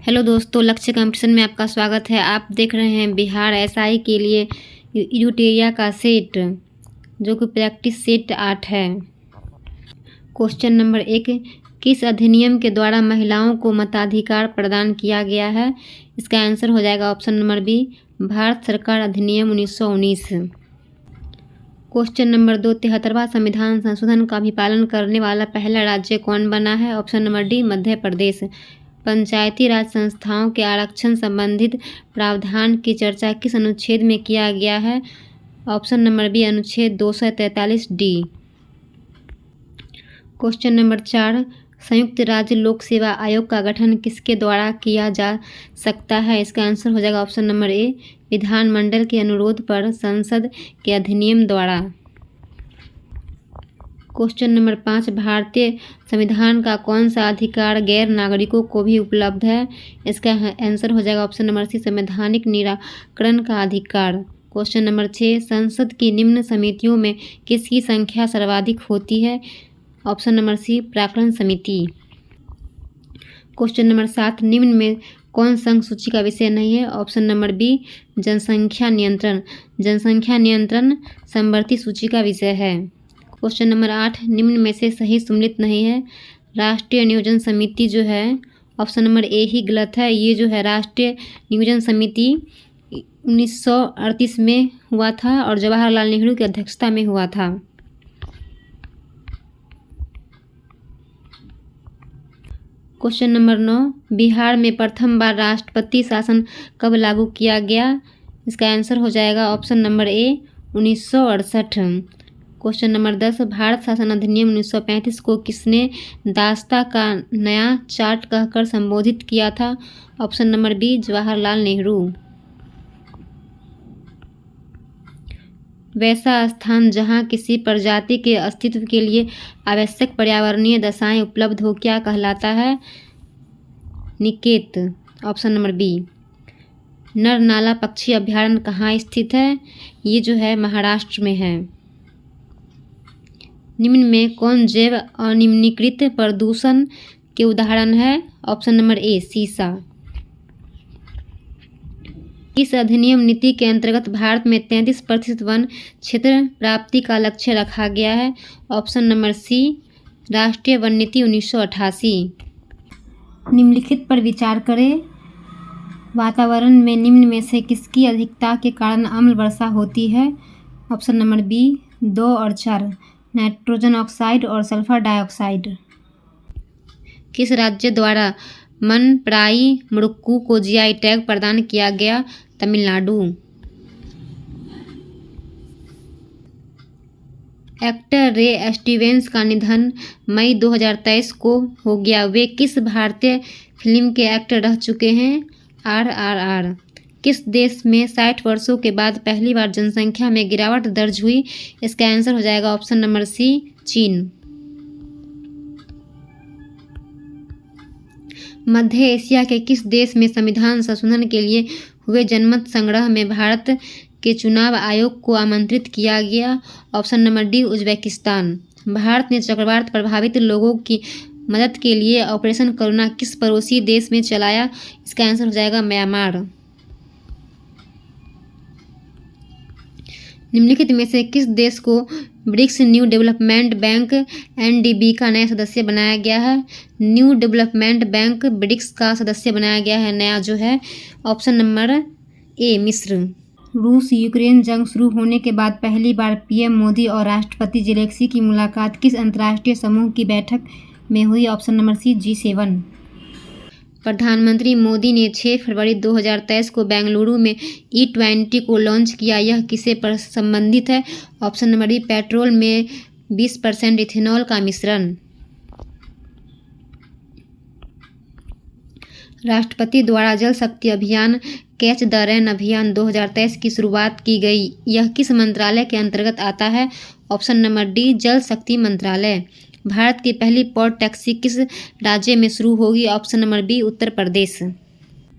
Hello दोस्तों, लक्ष्य competition में आपका स्वागत है। आप देख रहे हैं बिहार एसआई के लिए यूटेरिया का सेट, जो कि प्रैक्टिस सेट 8 है। क्वेश्चन नंबर 1, किस अधिनियम के द्वारा महिलाओं को मताधिकार प्रदान किया गया है? इसका आंसर हो जाएगा ऑप्शन नंबर बी, भारत सरकार अधिनियम 1919। क्वेश्चन नंबर 2, 73वां संविधान संशोधन का अभिपालन करने वाला पहला राज्य कौन बना है? Option number D, Madhya Pradesh. पंचायती राज संस्थाओं के आरक्षण संबंधित प्रावधान की चर्चा किस अनुच्छेद में किया गया है? ऑप्शन नंबर बी, अनुच्छेद 243 डी। क्वेश्चन नंबर 4, संयुक्त राज्य लोक सेवा आयोग का गठन किसके द्वारा किया जा सकता है? इसका आंसर हो जाएगा ऑप्शन नंबर ए, विधानमंडल के अनुरोध पर संसद के अधिनियम द्वारा। क्वेश्चन नंबर 5, भारतीय संविधान का कौन सा अधिकार गैर नागरिकों को भी उपलब्ध है? इसका आंसर हो जाएगा ऑप्शन नंबर सी, संवैधानिक निराकरण का अधिकार। क्वेश्चन नंबर 6, संसद की निम्न समितियों में किसकी संख्या सर्वाधिक होती है? ऑप्शन नंबर सी, प्राक्कलन समिति। क्वेश्चन नंबर 7, निम्न में कौन संघ सूची का विषय नहीं है? ऑप्शन नंबर बी, जनसंख्या नियंत्रण। जनसंख्या नियंत्रण समवर्ती सूची का विषय है। क्वेश्चन नंबर 8, निम्न में से सही सम्मिलित नहीं है। राष्ट्रीय नियोजन समिति जो है, ऑप्शन नंबर ए ही गलत है। ये जो है राष्ट्रीय नियोजन समिति 1938 में हुआ था और जवाहरलाल नेहरू की अध्यक्षता में हुआ था। क्वेश्चन नंबर 9, बिहार में प्रथम बार राष्ट्रपति शासन कब लागू किया गया? इसका आंसर हो जाएगा ऑप्शन नंबर ए, 1968। क्वेश्चन नंबर 10, भारत शासन अधिनियम 1935 को किसने दास्ता का नया चार्ट कहकर संबोधित किया था? Option number B, Jawaharlal Nehru. वैसा स्थान जहां किसी प्रजाति के अस्तित्व के लिए आवश्यक पर्यावरणीय दशाएं उपलब्ध हो क्या कहलाता है? Niket. Option number B. Narnala पक्षी अभ्यारण्य कहाँ स्थित है? ये जो है महाराष्ट्र में है। निम्न में कौन जैव अनिम्नीकृत प्रदूषण के उदाहरण है? ऑप्शन नंबर ए, सीसा। इस अधिनियम नीति के अंतर्गत भारत में 33% वन क्षेत्र प्राप्ति का लक्ष्य रखा गया है। ऑप्शन नंबर सी, राष्ट्रीय वन नीति 1988। निम्नलिखित पर विचार करें। वातावरण में निम्न में से किसकी अधिकता के कारण अम्ल वर्षा होती है? ऑप्शन नंबर बी, 2 और 4, नाइट्रोजन ऑक्साइड और सल्फर डाइऑक्साइड। किस राज्य द्वारा मनपराई मुरुक्कू को जीआई टैग प्रदान किया गया? तमिलनाडु। एक्टर रे स्टीवेंस का निधन मई 2023 को हो गया। वे किस भारतीय फिल्म के एक्टर रह चुके हैं? RRR। किस देश में 60 वर्षों के बाद पहली बार जनसंख्या में गिरावट दर्ज हुई? इसका आंसर हो जाएगा ऑप्शन नंबर सी, चीन। मध्य एशिया के किस देश में संविधान संशोधन के लिए हुए जनमत संग्रह में भारत के चुनाव आयोग को आमंत्रित किया गया? Option number D, Uzbekistan. Bharat ने चक्रवात प्रभावित लोगों की मदद के लिए ऑपरेशन करुणा किस पड़ोसी देश में चलाया? इसका आंसर हो जाएगा म्यांमार। निम्नलिखित में से किस देश को BRICS new development bank NDB का नया सदस्य बनाया गया है? न्यू डेवलपमेंट बैंक ब्रिक्स का सदस्य बनाया गया है नया जो है। ऑप्शन नंबर ए, मिस्र। रूस यूक्रेन जंग शुरू होने के बाद पहली बार PM मोदी और राष्ट्रपति जेलेंस्की की मुलाकात किस अंतर्राष्ट्रीय समूह की बैठक में हुई? Option number C, G7। प्रधानमंत्री मोदी ने 6 फरवरी 2023 को बेंगलुरु में E20 को लॉन्च किया। यह किसे पर संबंधित है? ऑप्शन नंबर डी, पेट्रोल में 20% इथेनॉल का मिश्रण। राष्ट्रपति द्वारा जल शक्ति अभियान कैच द रेन अभियान 2023 की शुरुआत की गई। यह किस मंत्रालय के अंतर्गत आता है? ऑप्शन नंबर डी, जल शक्ति मंत्रालय। भारत की पहली पॉड टैक्सी किस राज्य में शुरू होगी? Option number B, Uttar Pradesh.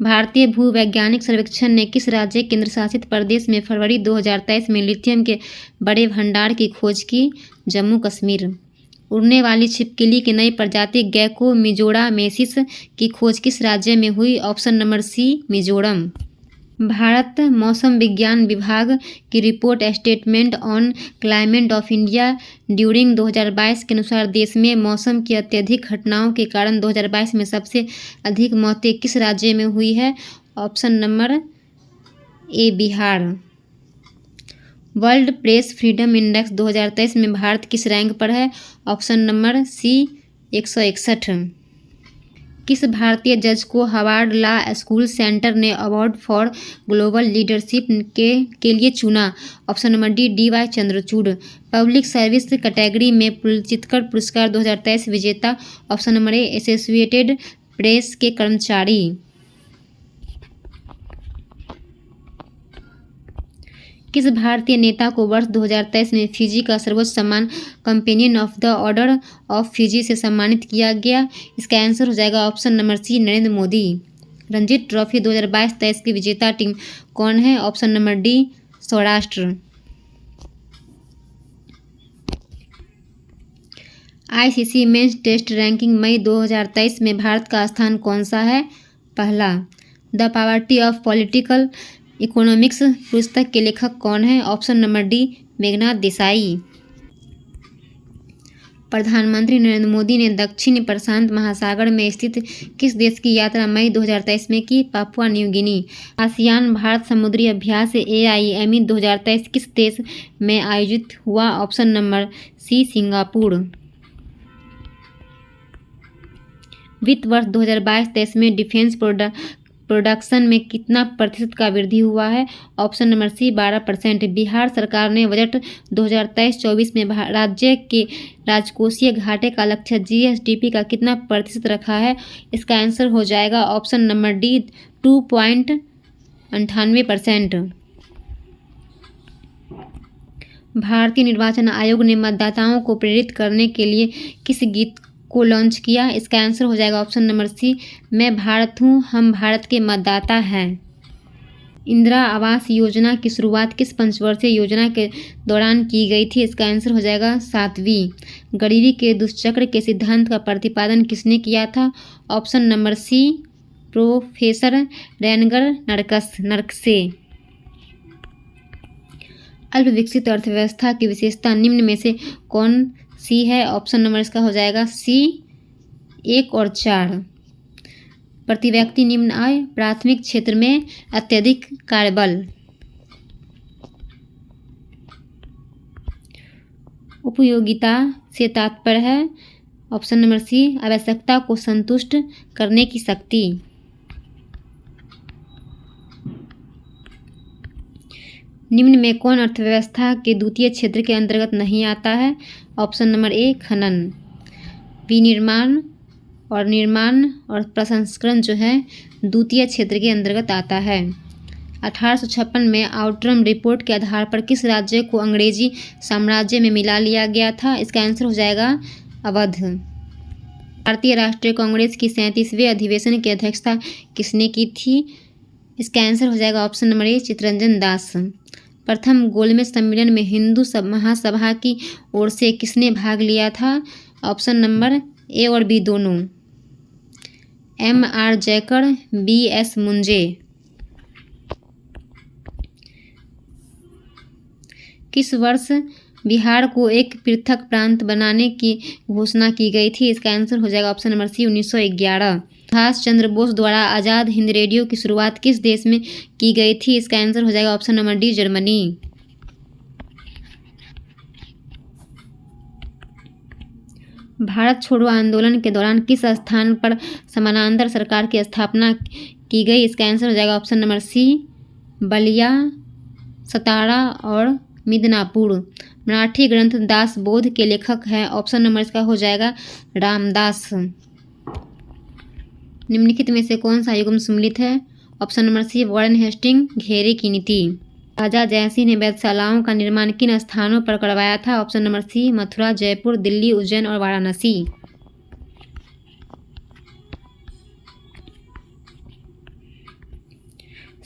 भारतीय भूवैज्ञानिक सर्वेक्षण ने किस राज्य केंद्र शासित प्रदेश में फरवरी 2023 में लिथियम के बड़े भंडार की खोज की? जम्मू कश्मीर। उड़ने वाली छिपकली की नई प्रजाति गैको मिजोरामेसिस की खोज किस राज्य में हुई? Option number C Mizoram. Bharat मौसम विज्ञान विभाग की report statement on climate of India during 2022 के अनुसार देश में मौसम की अत्यधिक घटनाओं के कारण 2022 में सबसे अधिक मौतें किस राज्य में हुई है? Option number A Bihar. World press freedom index 2023 में भारत किस रैंक पर है? Option number C 161। किस भारतीय जज को हार्वर्ड लॉ स्कूल सेंटर ने अवार्ड फॉर ग्लोबल लीडरशिप के लिए चुना? Option number D Y Chandrachud. Public service category में पुरस्कार पुरस्कार 2023 विजेता? Option number A associated press के कर्मचारी। किस भारतीय नेता को वर्ष 2023 में फिजी का सर्वोच्च सम्मान companion of the order of Fiji से सम्मानित किया गया? इसका आंसर हो जाएगा option number C Narendra Modi. Ranji trophy 2022-23 की विजेता टीम कौन है? Option number D Saurashtra. ICC mens test ranking मई 2023 में भारत का स्थान कौन सा है? पहला। The poverty of political economics पुस्तक के लेखक कौन है? Option number D Meghnad Desai. प्रधानमंत्री नरेंद्र मोदी ने दक्षिण प्रशांत महासागर में स्थित किस देश की यात्रा मई 2023 में की? Papua New Guinea. ASEAN Bharat समुद्री अभ्यास AIME 2023 किस देश में आयोजित हुआ? Option number C Singapore. वित्त वर्ष 2022-23 में डिफेंस प्रोडक्शन में कितना प्रतिशत का वृद्धि हुआ है? ऑप्शन नंबर सी 12%। बिहार सरकार ने बजट 2023-24 में राज्य के राजकोषीय घाटे का लक्ष्य GSDP का कितना प्रतिशत रखा है? इसका आंसर हो जाएगा ऑप्शन नंबर डी 2.98%। भारतीय निर्वाचन आयोग ने मतदाताओं को प्रेरित करने के लिए किस गीत को लॉन्च किया? इसका आंसर हो जाएगा ऑप्शन नंबर सी मैं भारत हूँ हम भारत के मतदाता हैं। इंदिरा आवास योजना की शुरुआत किस पंचवर्षीय योजना के दौरान की गई थी? इसका आंसर हो जाएगा 7वीं। गरीबी के दुष्चक्र के सिद्धांत का प्रतिपादन किसने किया था? ऑप्शन नंबर सी प्रोफेसर रेनगर नरकसे। अल्प विकसित अर्थव्यवस्था की विशेषता निम्न में से कौन सी है? ऑप्शन नंबर इसका हो जाएगा सी 1 और 4। प्रति व्यक्ति निम्न आय, प्राथमिक क्षेत्र में अत्यधिक कार्यबल। उपयोगिता से तात्पर्य है ऑप्शन नंबर सी आवश्यकता को संतुष्ट करने की शक्ति। निम्न में कौन अर्थव्यवस्था के द्वितीय क्षेत्र के अंतर्गत नहीं आता है? ऑप्शन नंबर ए खनन। विनिर्माण और निर्माण और प्रसंस्करण जो है द्वितीय क्षेत्र के अंतर्गत आता है। 1856 में आउटरम रिपोर्ट के आधार पर किस राज्य को अंग्रेजी साम्राज्य में मिला लिया गया था? इसका आंसर हो जाएगा अवध। भारतीय राष्ट्रीय कांग्रेस की 37वें अधिवेशन की अध्यक्षता किसने की थी? इसका आंसर हो जाएगा ऑप्शन नंबर ए चित्तरंजन दास। प्रथम गोलमेज सम्मेलन में हिंदू महासभा की ओर से किसने भाग लिया था? ऑप्शन नंबर ए और बी दोनों। MR Jayakar, BS Moonje. किस वर्ष बिहार को एक पृथक प्रांत बनाने की घोषणा की गई थी? इसका आंसर हो जाएगा ऑप्शन नंबर सी 1911। सुभाष चंद्र बोस द्वारा आज़ाद हिंद रेडियो की शुरुआत किस देश में की गई थी? इसका आंसर हो जाएगा option number D Germany. Bharat छोड़ो आंदोलन के दौरान किस स्थान पर समानांतर सरकार की स्थापना की गई? इसका आंसर हो जाएगा ऑप्शन नंबर सी बलिया, सतारा और मिदनापुर। मराठी ग्रंथ दासबोध के लेखक हैं? ऑप्शन नंबर इसका हो जाएगा रामदास। निम्नलिखित में से कौन सा युग्म सम्मिलित है? Option number C Warren Hasting घेरे की नीति। राजा जयसिंह ने वेधशालाओं का निर्माण किन स्थानों पर करवाया था? Option number C Mathura, Jaipur, Delhi, Ujjain और वाराणसी।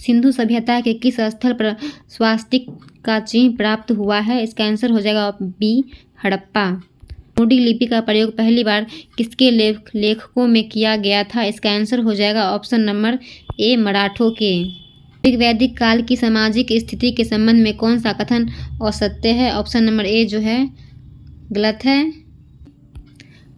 सिंधु सभ्यता के किस स्थल पर स्वास्तिक का चिन्ह प्राप्त हुआ है? इसका आंसर हो जाएगा बी हड़प्पा। मोडी लिपि का प्रयोग पहली बार किसके लेखकों में किया गया था? इसका आंसर हो जाएगा ऑप्शन नंबर ए, मराठों के। वैदिक काल की सामाजिक स्थिति के संबंध में कौन सा कथन असत्य है? ऑप्शन नंबर ए जो है गलत है।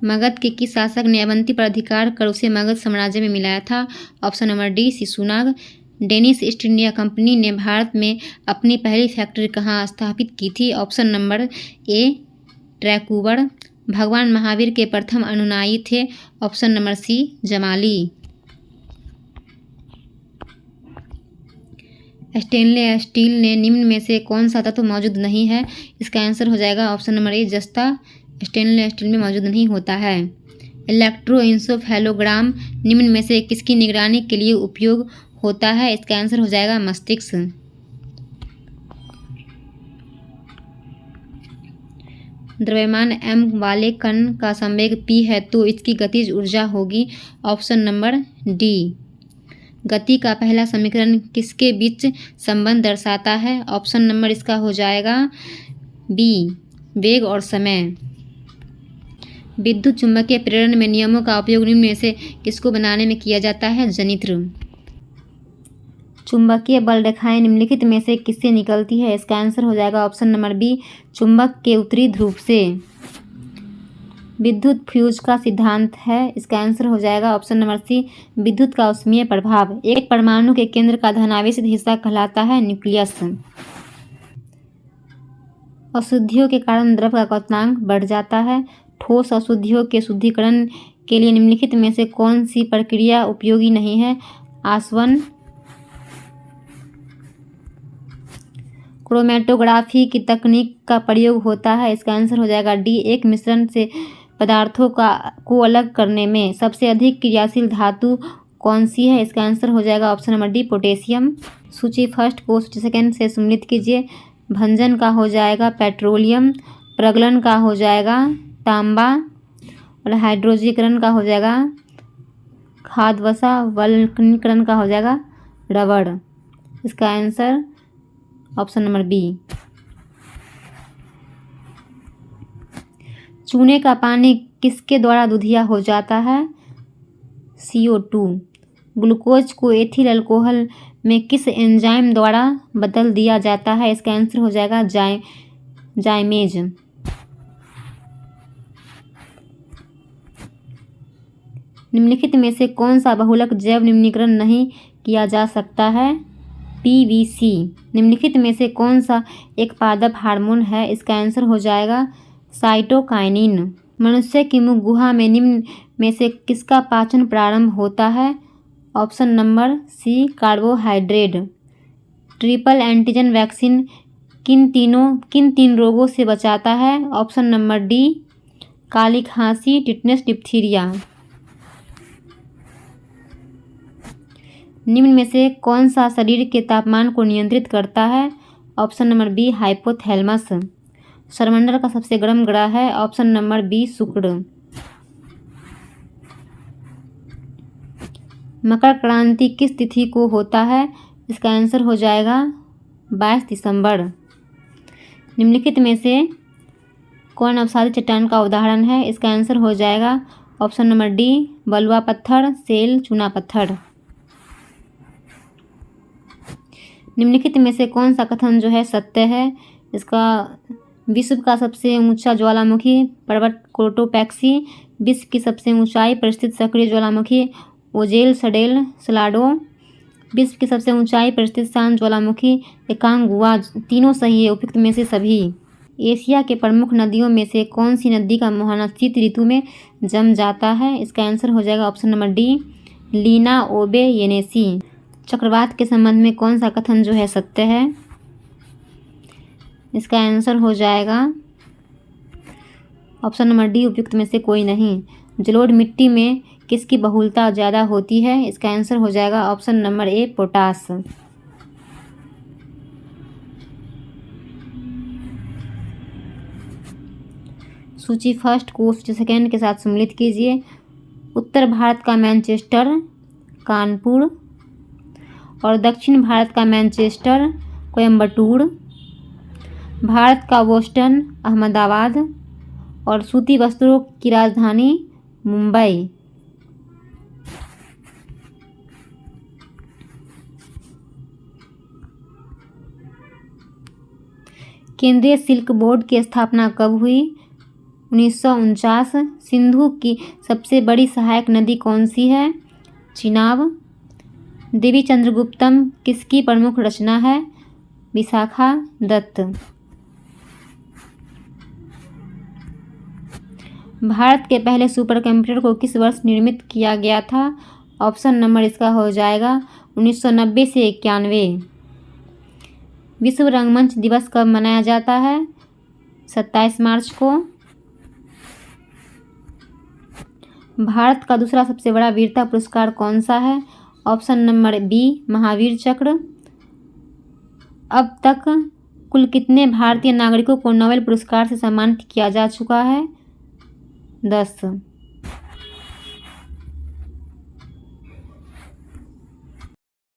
मगध के किस शासक ने अवंती पर अधिकार कर उसे मगध साम्राज्य में मिलाया था? Option number D, Shishunag. Danish East India company ने भारत में अपनी पहली फैक्ट्री कहाँ स्थापित की थी? Option number A, Tranquebar. भगवान महावीर के प्रथम अनुयायी थे? Option number C, Jamali. Stainless steel ने निम्न में से कौन सा तत्व मौजूद नहीं है? इसका आंसर हो जाएगा ऑप्शन नंबर ए, जस्ता। स्टेनलेस स्टील में मौजूद नहीं होता है। इलेक्ट्रोएन्सेफेलोग्राम निम्न में से किसकी निगरानी के लिए उपयोग होता है? इसका आंसर हो जाएगा मस्तिष्क। द्रव्यमान m वाले कण का संवेग p है तो इसकी गतिज ऊर्जा होगी? Option number D. गति का पहला समीकरण किसके बीच संबंध दर्शाता है? ऑप्शन नंबर इसका हो जाएगा बी, वेग और समय। विद्युत चुम्बकीय प्रेरण में नियमों का उपयोग निम्न में से किसको बनाने में किया जाता है? जनित्र। चुंबकीय बल रेखाएं निम्नलिखित में से किससे निकलती है? इसका आंसर हो जाएगा ऑप्शन नंबर बी, चुंबक के उत्तरी ध्रुव से। विद्युत फ्यूज का सिद्धांत है? इसका आंसर हो जाएगा ऑप्शन नंबर सी, विद्युत का ऊष्मीय प्रभाव। एक परमाणु के केंद्र का धनावेशित हिस्सा कहलाता है न्यूक्लियस। अशुद्धियों के कारण द्रव का क्वथनांक बढ़ जाता है। ठोस अशुद्धियों के शुद्धिकरण के लिए निम्नलिखित में से कौन सी प्रक्रिया उपयोगी नहीं है? आसवन, क्रोमेटोग्राफी की तकनीक का प्रयोग होता है? इसका आंसर हो जाएगा डी, एक मिश्रण से पदार्थों को अलग करने में। सबसे अधिक क्रियाशील धातु कौन सी है? इसका आंसर हो जाएगा ऑप्शन नंबर डी, पोटेशियम। सूची फर्स्ट को सूची सेकेंड से सम्मिलित कीजिए। भंजन का हो जाएगा पेट्रोलियम, प्रगलन का हो जाएगा तांबा और हाइड्रोजीकरण का हो जाएगा खाद वसा, वल्कनीकरण का हो जाएगा रबड़। इसका आंसर ऑप्शन नंबर बी। चूने का पानी किसके द्वारा दूधिया हो जाता है? CO2। ग्लूकोज को एथिल अल्कोहल में किस एंजाइम द्वारा बदल दिया जाता है? इसका आंसर हो जाएगा जाइमेज। निम्नलिखित में से कौन सा बहुलक जैव निम्नीकरण नहीं किया जा सकता है? PVC। निम्नलिखित में से कौन सा एक पादप हार्मोन है? इसका आंसर हो जाएगा साइटोकाइनिन। मनुष्य की मुख गुहा में निम्न में से किसका पाचन प्रारंभ होता है? Option number C, carbohydrate. Triple antigen vaccine किन तीन रोगों से बचाता है? ऑप्शन नंबर डी, काली खांसी, टिटनेस, डिप्थीरिया। निम्न में से कौन सा शरीर के तापमान को नियंत्रित करता है? Option number B, hypothalamus. सौरमंडल का सबसे गर्म ग्रह है? ऑप्शन नंबर बी, शुक्र। मकर क्रांति किस तिथि को होता है? इसका आंसर हो जाएगा 22 दिसंबर। निम्नलिखित में से कौन अवसादी चट्टान का उदाहरण है? इसका आंसर हो जाएगा ऑप्शन नंबर डी, बलुआ पत्थर, सेल, चूना पत्थर। निम्नलिखित में से कौन सा कथन जो है सत्य है? इसका विश्व का सबसे ऊंचा ज्वालामुखी पर्वत कोटोपैक्सी, विश्व की सबसे ऊंचाई पर स्थित सक्रिय ज्वालामुखी ओजेल सडेल सलाडो, विश्व की सबसे ऊंचाई पर स्थित शांत ज्वालामुखी एकांगुआ। तीनों सही है उपयुक्त में से सभी। एशिया के प्रमुख नदियों में से कौन सी नदी का मुहाना शीत ऋतु में जम जाता है? इसका आंसर हो जाएगा ऑप्शन नंबर डी, लीना ओबे येनेसी। चक्रवात के संबंध में कौन सा कथन जो है सत्य है? इसका आंसर हो जाएगा ऑप्शन नंबर डी, उपयुक्त में से कोई नहीं। जलोढ़ मिट्टी में किसकी बहुलता ज़्यादा होती है? इसका आंसर हो जाएगा ऑप्शन नंबर ए, पोटास। सूची फर्स्ट को सूची सेकेंड के साथ सम्मिलित कीजिए। उत्तर भारत का मैनचेस्टर कानपुर और दक्षिण भारत का मैनचेस्टर कोयम्बटूर, भारत का बोस्टन अहमदाबाद और सूती वस्त्रों की राजधानी मुंबई। केंद्रीय सिल्क बोर्ड की स्थापना कब हुई? 1949। सिंधु की सबसे बड़ी सहायक नदी कौन सी है? चिनाब। देवी चंद्रगुप्तम किसकी प्रमुख रचना है? विशाखा दत्त। भारत के पहले सुपर कंप्यूटर को किस वर्ष निर्मित किया गया था? ऑप्शन नंबर इसका हो जाएगा 1990 से 91। विश्व रंगमंच दिवस कब मनाया जाता है? 27 मार्च को। भारत का दूसरा सबसे बड़ा वीरता पुरस्कार कौन सा है? ऑप्शन नंबर बी महावीर चक्र। अब तक कुल कितने भारतीय नागरिकों को नोबेल पुरस्कार से सम्मानित किया जा चुका है? 10।